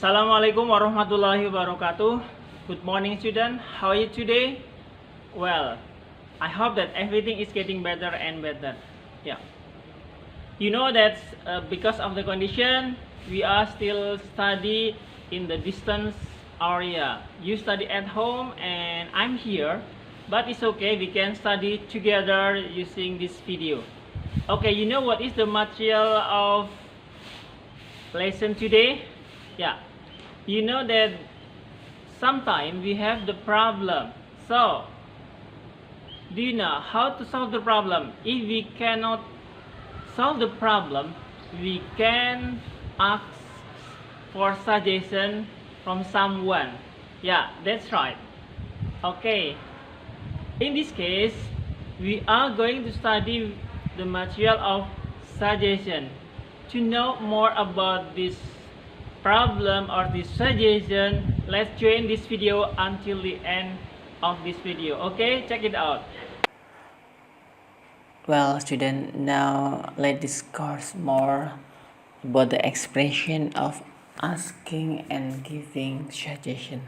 Assalamualaikum warahmatullahi wabarakatuh. Good morning, student. How are you today? Well, I hope that everything is getting better and better. Yeah. You know that because of the condition, we are still study in the distance area. You study at home and I'm here, but it's okay. We can study together using this video. Okay, you know what is the material of lesson today? Yeah, you know that sometimes we have the problem. So do you know how to solve the problem? If we cannot solve the problem, we can ask for suggestion from someone. Yeah, that's right. Okay, in this case we are going to study the material of suggestion. To know more about this problem or this suggestion, let's join this video until the end of this video. Okay, check it out. Well, student, now let's discuss more about the expression of asking and giving suggestion.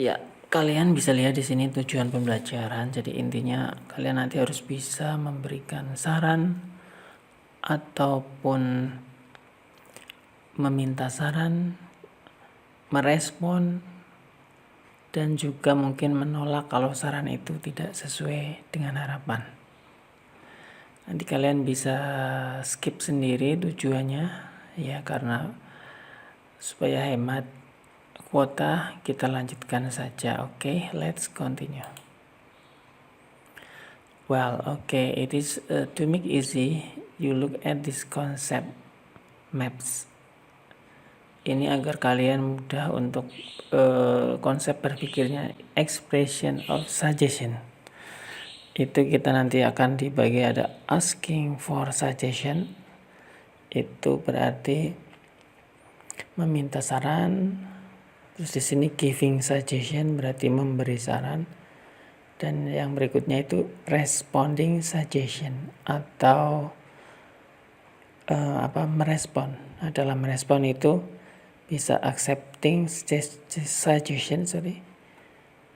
Ya, kalian bisa lihat di sini tujuan pembelajaran. Jadi intinya kalian nanti harus bisa memberikan saran ataupun meminta saran, merespon, dan juga mungkin menolak kalau saran itu tidak sesuai dengan harapan. Nanti kalian bisa skip sendiri tujuannya ya, karena supaya hemat kuota kita lanjutkan saja. Okay, let's continue. Well, okay, it is to make easy, you look at this concept maps. Ini agar kalian mudah untuk konsep berpikirnya, expression of suggestion. Itu kita nanti akan dibagi ada asking for suggestion. Itu berarti meminta saran. Terus di sini giving suggestion berarti memberi saran. Dan yang berikutnya itu responding suggestion atau merespon. Nah, dalam merespon itu bisa accepting suggestion,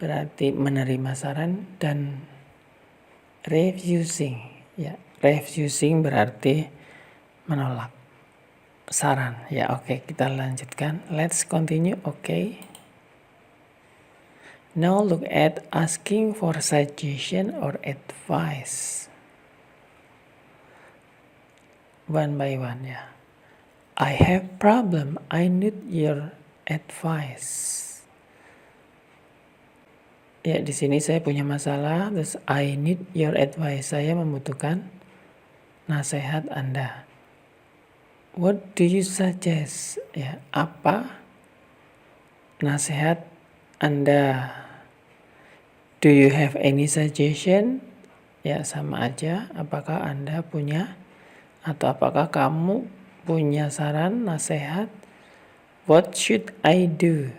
berarti menerima saran, dan refusing, ya, refusing berarti menolak saran. Ya, oke, kita lanjutkan. Let's continue. Okay. Now look at asking for suggestion or advice. One by one, ya. I have problem. I need your advice. Ya, di sini saya punya masalah. Terus I need your advice. Saya membutuhkan nasihat Anda. What do you suggest? Ya, apa nasihat Anda? Do you have any suggestion? Ya, sama aja. Apakah Anda punya atau apakah kamu punya saran, nasihat? What should I do?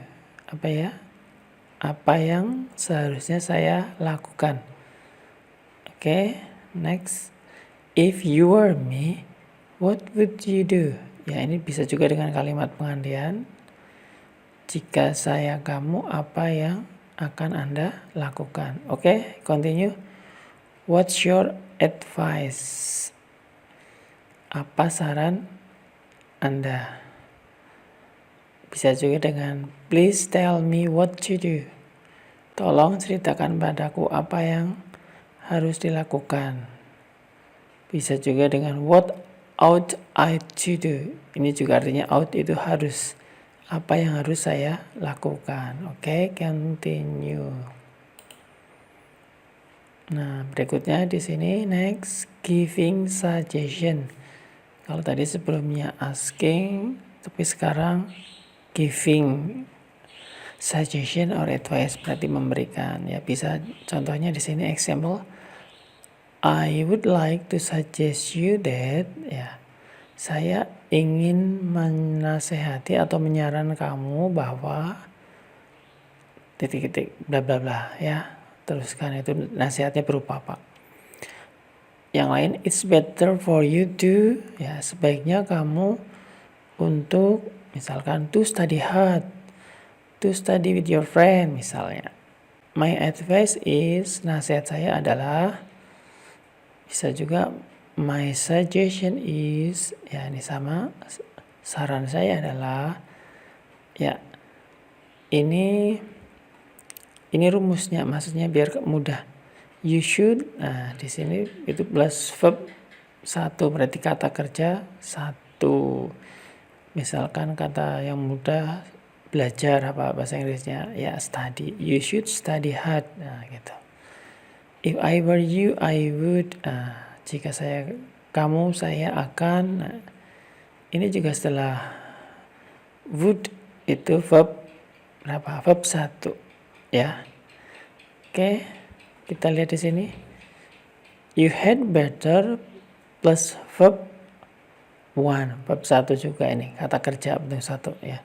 Apa yang seharusnya saya lakukan? Oke, next. If you were me, what would you do? Ya, ini bisa juga dengan kalimat pengandian. Jika saya kamu, apa yang akan Anda lakukan? Oke, continue. What's your advice? Apa saran Anda? Bisa juga dengan please tell me what to do. Tolong ceritakan padaku apa yang harus dilakukan. Bisa juga dengan what ought I to do. Ini juga artinya ought itu harus. Apa yang harus saya lakukan. Oke, continue. Nah, berikutnya di sini next giving suggestion. Kalau tadi sebelumnya asking, tapi sekarang giving suggestion or advice berarti memberikan. Ya, bisa contohnya di sini example. I would like to suggest you that, ya. Saya ingin menasehati atau menyarankan kamu bahwa titik-titik bla bla bla, ya. Teruskan, itu nasihatnya berupa apa? Yang lain, it's better for you to, ya sebaiknya kamu untuk misalkan to study hard, to study with your friend misalnya. My advice is, nasihat saya adalah, bisa juga my suggestion is, ya ini sama, saran saya adalah, ya ini rumusnya, maksudnya biar mudah. You should, nah di sini itu plus verb 1, berarti kata kerja 1. Misalkan kata yang mudah, belajar, apa bahasa Inggrisnya, ya study. You should study hard, nah gitu. If I were you, I would, jika kamu, saya akan, nah, ini juga setelah would itu verb berapa? Verb 1, ya. Oke. Kita lihat di sini. You had better plus verb 1. Verb 1 juga ini. Kata kerja bentuk 1 ya.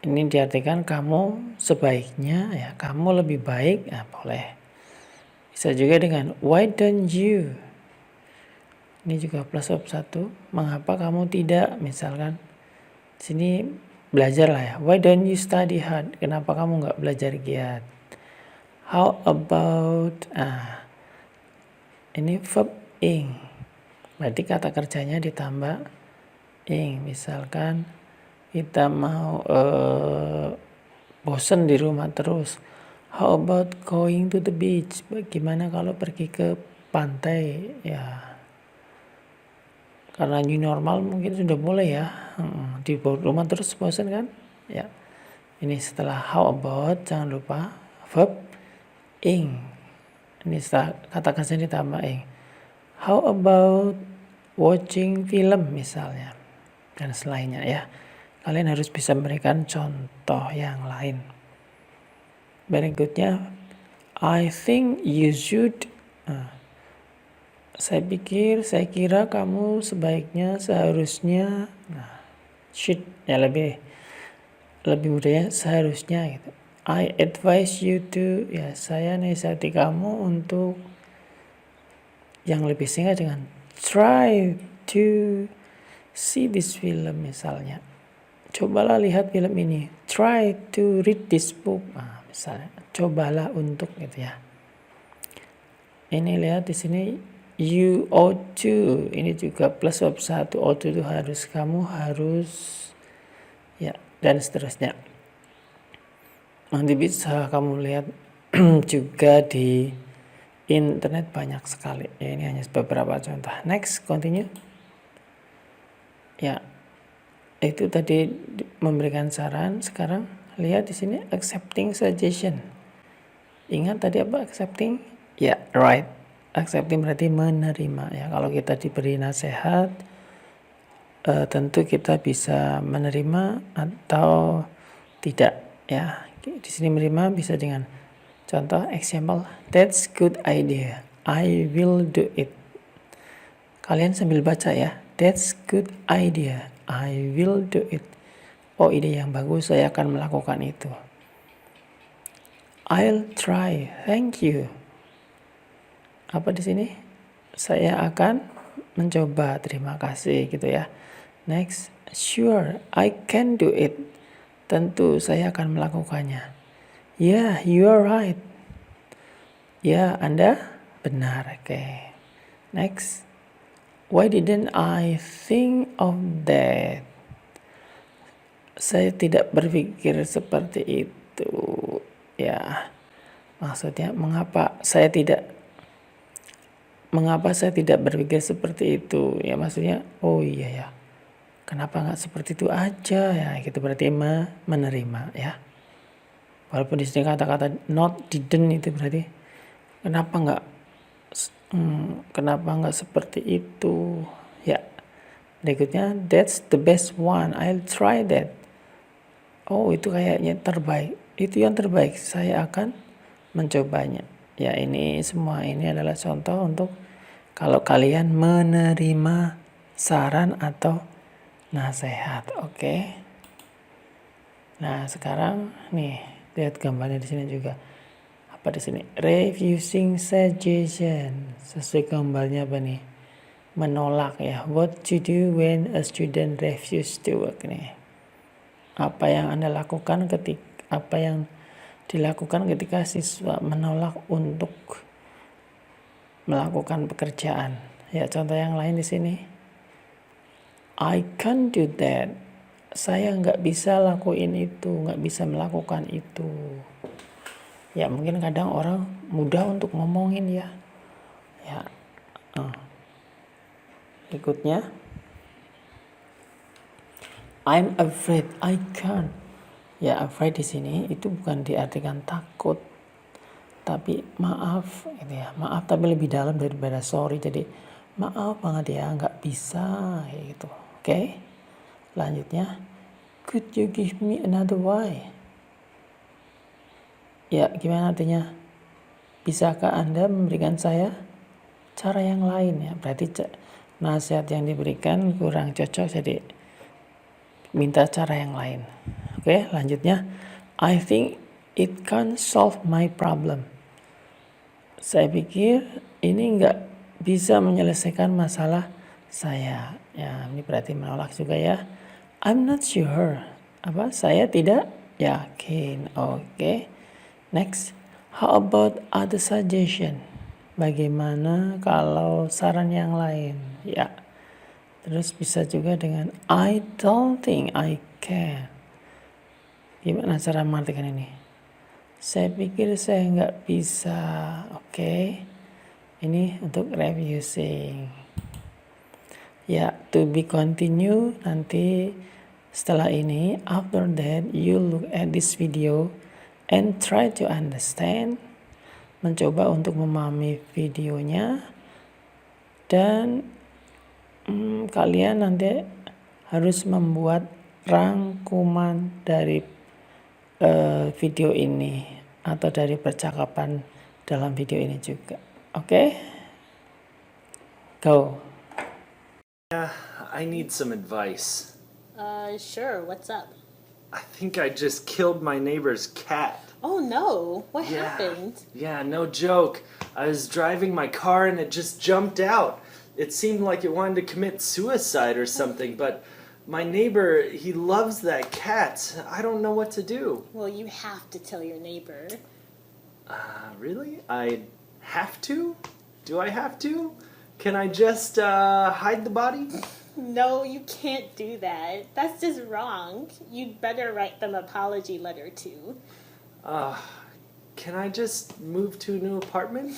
Ini diartikan kamu sebaiknya, ya kamu lebih baik, ya boleh. Bisa juga dengan why don't you. Ini juga plus verb 1. Mengapa kamu tidak, misalkan sini belajar lah ya. Why don't you study hard? Kenapa kamu nggak belajar giat? How about, ini verb ing, berarti kata kerjanya ditambah ing. Misalkan kita mau bosen di rumah terus, how about going to the beach? Bagaimana kalau pergi ke pantai, ya karena new normal mungkin sudah boleh ya, di rumah terus bosen kan, ya. Ini setelah how about jangan lupa verb ing, ini setelah kata kerja ditambah ing. How about watching film misalnya, dan selainnya ya. Kalian harus bisa memberikan contoh yang lain. Berikutnya, I think you should, saya kira kamu seharusnya, should ya lebih mudah ya, seharusnya gitu. I advise you to, ya saya nasihati kamu untuk, yang lebih singkat dengan try to see this film misalnya. Cobalah lihat film ini. Try to read this book. Misalnya, cobalah untuk gitu ya. Ini lihat di sini you ought to. Ini juga plus verb 1. Ought to itu harus, kamu harus, ya dan seterusnya. Nanti bisa kamu lihat juga di internet banyak sekali. Ya, ini hanya beberapa contoh. Next, continue. Ya, itu tadi memberikan saran. Sekarang lihat di sini accepting suggestion. Ingat tadi apa accepting? Ya, right. Accepting berarti menerima. Ya, kalau kita diberi nasihat, tentu kita bisa menerima atau tidak. Ya, di sini menerima bisa dengan contoh example, that's good idea, I will do it. Kalian sambil baca ya, that's good idea, I will do it. Oh, ide yang bagus, saya akan melakukan itu. I'll try, thank you. Apa di sini? Saya akan mencoba, terima kasih gitu ya. Next, sure, I can do it. Tentu saya akan melakukannya. Yeah, you are right. Ya, Anda benar. Oke. Next. Why didn't I think of that? Saya tidak berpikir seperti itu. Ya. Maksudnya mengapa saya tidak berpikir seperti itu? Ya maksudnya, oh iya ya. Kenapa nggak seperti itu aja ya? Gitu berarti menerima ya. Walaupun di sini kata-kata not, didn't itu berarti kenapa nggak seperti itu ya. Berikutnya, that's the best one, I'll try that. Oh, itu kayaknya terbaik, itu yang terbaik, saya akan mencobanya. Ya, ini semua ini adalah contoh untuk kalau kalian menerima saran atau nasihat. Oke. Nah, sekarang nih lihat gambarnya di sini juga. apa di sini? Refusing suggestion. Sesuai gambarnya apa nih? Menolak ya. What to do when a student refuse to work nih? Apa yang Anda lakukan dilakukan ketika siswa menolak untuk melakukan pekerjaan. Ya, contoh yang lain di sini. I can't do that. Saya nggak bisa lakuin itu, nggak bisa melakukan itu. Ya, mungkin kadang orang mudah untuk ngomongin ya. Ya. Berikutnya. I'm afraid I can't. Ya, afraid di sini itu bukan diartikan takut, tapi maaf, gitu ya. Maaf tapi lebih dalam daripada sorry. Jadi maaf banget ya, nggak bisa, gitu. Oke. Lanjutnya, could you give me another way? Ya, gimana artinya? Bisakah Anda memberikan saya cara yang lain ya? Berarti nasihat yang diberikan kurang cocok, jadi minta cara yang lain. Oke, lanjutnya. I think it can solve my problem. Saya pikir ini nggak bisa menyelesaikan masalah saya. Ya, ini berarti menolak juga ya. I'm not sure. Saya tidak yakin. Oke. Next. How about other suggestion? Bagaimana kalau saran yang lain? Ya. Terus bisa juga dengan I don't think I can. Gimana cara mengartikan ini? Saya pikir saya nggak bisa. Oke. Ini untuk refusing. Ya, to be continue nanti setelah ini. After that, you look at this video and try to understand. Mencoba untuk memahami videonya. Dan kalian nanti harus membuat rangkuman dari video ini atau dari percakapan dalam video ini juga. Oke? Go. I need some advice. Sure, what's up? I think I just killed my neighbor's cat. Oh no, what happened? Yeah, no joke. I was driving my car and it just jumped out. It seemed like it wanted to commit suicide or something, but my neighbor, he loves that cat. I don't know what to do. Well, you have to tell your neighbor. Really? I have to? Do I have to? Can I just hide the body? No, you can't do that. That's just wrong. You'd better write them an apology letter too. Can I just move to a new apartment?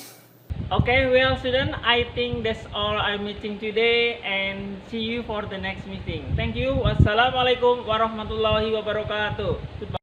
Okay, well student, I think that's all our meeting today, and see you for the next meeting. Thank you. Wassalamualaikum warahmatullahi wabarakatuh. Goodbye.